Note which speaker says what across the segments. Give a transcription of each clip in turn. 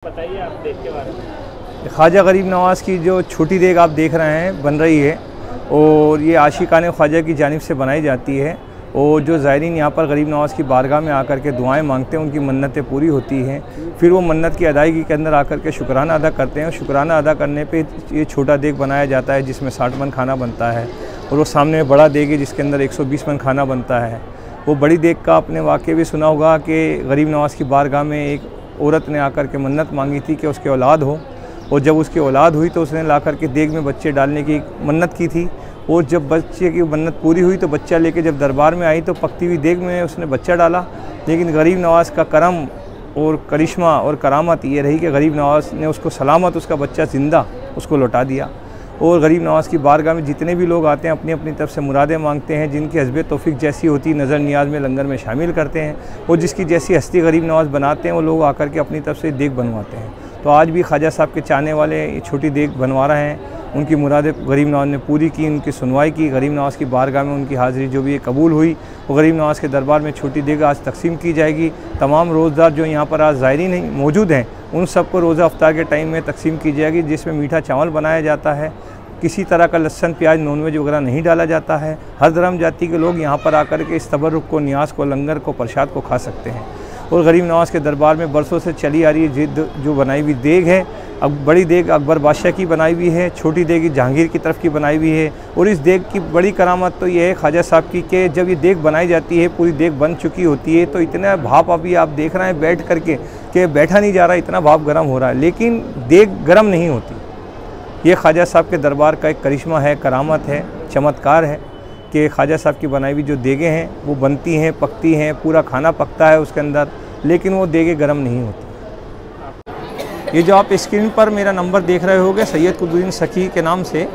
Speaker 1: बताइए आप देग के बारे में।
Speaker 2: ख्वाजा गरीब नवाज़ की जो छोटी देग आप देख रहे हैं बन रही है और ये आशिकाने ख्वाजा की जानिब से बनाई जाती है और जो ज़ायरीन यहाँ पर गरीब नवाज़ की बारगाह में आकर के दुआएं मांगते हैं उनकी मन्नतें पूरी होती हैं। फिर वो मन्नत की अदायगी के अंदर आकर के शुक्राना अदा करते हैं और शुक्राना अदा करने पे ये छोटा देग बनाया जाता है जिसमें 60 मन खाना बनता है और वो सामने बड़ा देग है जिसके अंदर 120 मन खाना बनता है। वो बड़ी देग का आपने वाक़या भी सुना होगा कि गरीब नवाज़ की बारगाह में एक औरत ने आकर के मन्नत मांगी थी कि उसके औलाद हो और जब उसकी औलाद हुई तो उसने ला कर के देग में बच्चे डालने की मन्नत की थी और जब बच्चे की मन्नत पूरी हुई तो बच्चा लेके जब दरबार में आई तो पकती हुई देग में उसने बच्चा डाला। लेकिन गरीब नवाज़ का करम और करिश्मा और करामत ये रही कि गरीब नवाज़ ने उसको सलामत उसका बच्चा ज़िंदा उसको लौटा दिया। और गरीब नवाज़ की बारगाह में जितने भी लोग आते हैं अपनी अपनी तरफ से मुरादें मांगते हैं, जिनकी हस्बे तौफीक जैसी होती नज़र नियाज में लंगर में शामिल करते हैं और जिसकी जैसी हस्ती गरीब नवाज़ बनाते हैं वो लोग आकर के अपनी तरफ से देग बनवाते हैं। तो आज भी ख्वाजा साहब के चाहने वाले ये छोटी देग बनवा रहे हैं। उनकी मुरादें गरीब नवाज़ ने पूरी की, उनकी सुनवाई की। गरीब नवाज़ की बारगाह में उनकी हाज़िरी जो भी कबूल हुई वो गरीब नवाज़ के दरबार में छोटी देग आज तकसीम की जाएगी। तमाम रोज़दार जो यहाँ पर आज ज़ायरीन मौजूद हैं उन सबको रोज़ा अफ्तार के टाइम में तकसीम की जाएगी, जिसमें मीठा चावल बनाया जाता है। किसी तरह का लहसुन प्याज नॉनवेज वगैरह नहीं डाला जाता है। हर धर्म जाति के लोग यहाँ पर आकर के इस तबर्रुक को, न्याज को, लंगर को, प्रसाद को खा सकते हैं। और गरीब नवाज़ के दरबार में बरसों से चली आ रही जिद जो बनाई हुई देग है, अब बड़ी देग अकबर बादशाह की बनाई हुई है, छोटी देग जहांगीर की तरफ की बनाई हुई है। और इस देग की बड़ी करामत तो ये है ख्वाजा साहब की कि जब ये देग बनाई जाती है, पूरी देग बन चुकी होती है, तो इतना भाप अभी आप देख रहे हैं बैठ करके कि बैठा नहीं जा रहा, इतना भाप गर्म हो रहा है, लेकिन देग गर्म नहीं होती। ये ख्वाजा साहब के दरबार का एक करिश्मा है, करामत है, चमत्कार है कि ख्वाजा साहब की बनाई हुई जो देगें हैं वो बनती हैं, पकती हैं, पूरा खाना पकता है उसके अंदर, लेकिन वो देगें गर्म नहीं होती। ये जो आप स्क्रीन पर मेरा नंबर देख रहे होगे सैयद कुतुबुद्दीन सखी के नाम से,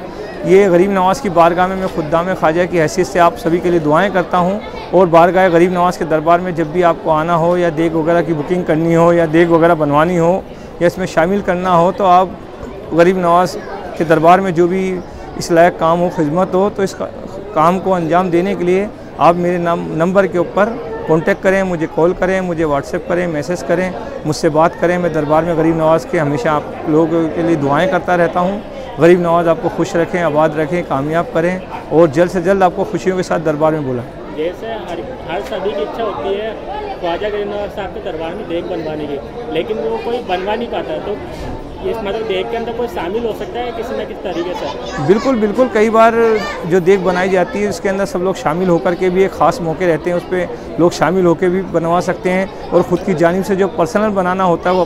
Speaker 2: ये गरीब नवाज़ की बारगाह में मैं खुद्दाम ख्वाजा की हैसियत से आप सभी के लिए दुआएं करता हूं। और बारगाह गरीब नवाज़ के दरबार में जब भी आपको आना हो या देग वगैरह की बुकिंग करनी हो या देग वगैरह बनवानी हो या इसमें शामिल करना हो तो आप गरीब नवाज़ के दरबार में जो भी इस लायक काम हो, खिदमत हो, तो इस काम को अंजाम देने के लिए आप मेरे नंबर के ऊपर कांटेक्ट करें, मुझे कॉल करें, मुझे व्हाट्सएप करें, मैसेज करें, मुझसे बात करें। मैं दरबार में गरीब नवाज़ के हमेशा आप लोगों के लिए दुआएं करता रहता हूं। गरीब नवाज़ आपको खुश रखें, आबाद रखें, कामयाब करें और जल्द से जल्द आपको खुशियों के साथ दरबार में बुलाएं।
Speaker 1: जैसे हर सभी की इच्छा होती है ख्वाजा गरीब नवाज़ साहब के दरबार में देग बनवाने की, लेकिन वो कोई बनवा नहीं पाता, तो इस मतलब देग के अंदर कोई शामिल हो सकता है किसी न किसी तरीके से?
Speaker 2: बिल्कुल बिल्कुल, कई बार जो देग बनाई जाती है उसके अंदर सब लोग शामिल होकर के भी एक ख़ास मौके रहते हैं, उस पर लोग शामिल होकर भी बनवा सकते हैं और ख़ुद की जानिब से जो पर्सनल बनाना होता है वो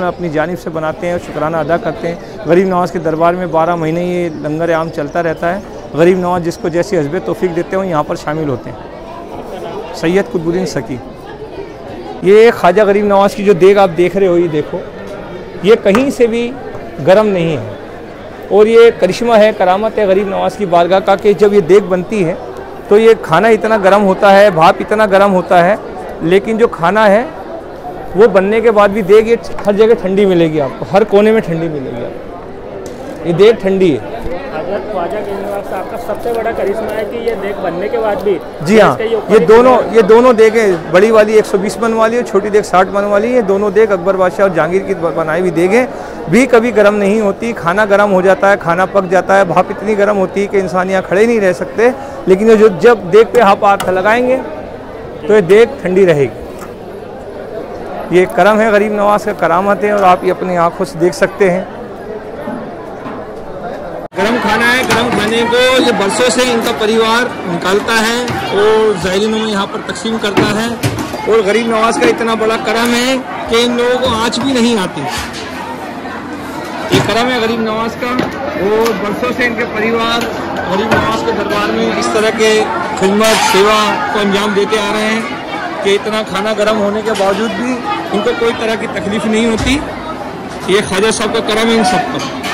Speaker 2: अपनी जानिब से बनाते हैं और शुक्राना अदा करते हैं। गरीब नवाज़ के दरबार में 12 महीने ये लंगर आम चलता रहता है। गरीब नवाज़ जिसको जैसी हस्बे तौफीक देते हैं यहाँ पर शामिल होते हैं। सैयद कुतुबुद्दीन सखी। ये ख्वाजा गरीब नवाज़ की जो देग आप देख रहे हो, ये देखो, ये कहीं से भी गर्म नहीं है और ये करिश्मा है, करामत है गरीब नवाज़ की बारगाह का कि जब ये देग बनती है तो ये खाना इतना गर्म होता है, भाप इतना गर्म होता है, लेकिन जो खाना है वो बनने के बाद भी देग ये हर जगह ठंडी मिलेगी आपको, हर कोने में ठंडी मिलेगी आपको। ये देग ठंडी है।
Speaker 1: अगर ख्वाजा गरीब नवाज़ साहब का सबसे बड़ा करिश्मा है कि ये देग बनने के बाद भी,
Speaker 2: जी हाँ, ये दोनों देगें, बड़ी वाली 120 मन वाली और छोटी देग 60 मन वाली, ये दोनों देग अकबर बादशाह और जहांगीर की बनाई हुई देगें भी कभी गर्म नहीं होती। खाना गर्म हो जाता है, खाना पक जाता है, भाप इतनी गर्म होती है कि इंसान यहाँ खड़े नहीं रह सकते, लेकिन जब देग पे आप हाथ लगाएंगे तो ये देग ठंडी रहेगी। ये करम है गरीब नवाज़ का, करामत है और आप ये अपनी आँखों से देख सकते हैं। गरम खाना है, गरम खाने को ये बरसों से इनका परिवार निकालता है और ज़ायरीनों में यहाँ पर तकसीम करता है। और गरीब नवाज़ का इतना बड़ा करम है कि इन लोगों को आँच भी नहीं आती। ये करम है गरीब नवाज़ का और बरसों से इनके परिवार गरीब नवाज़ के दरबार में इस तरह के खिदमत सेवा को अंजाम देते आ रहे हैं कि इतना खाना गर्म होने के बावजूद भी इनको कोई तरह की तकलीफ़ नहीं होती। ये ख्वाजा साहब का करम है इन सब पर।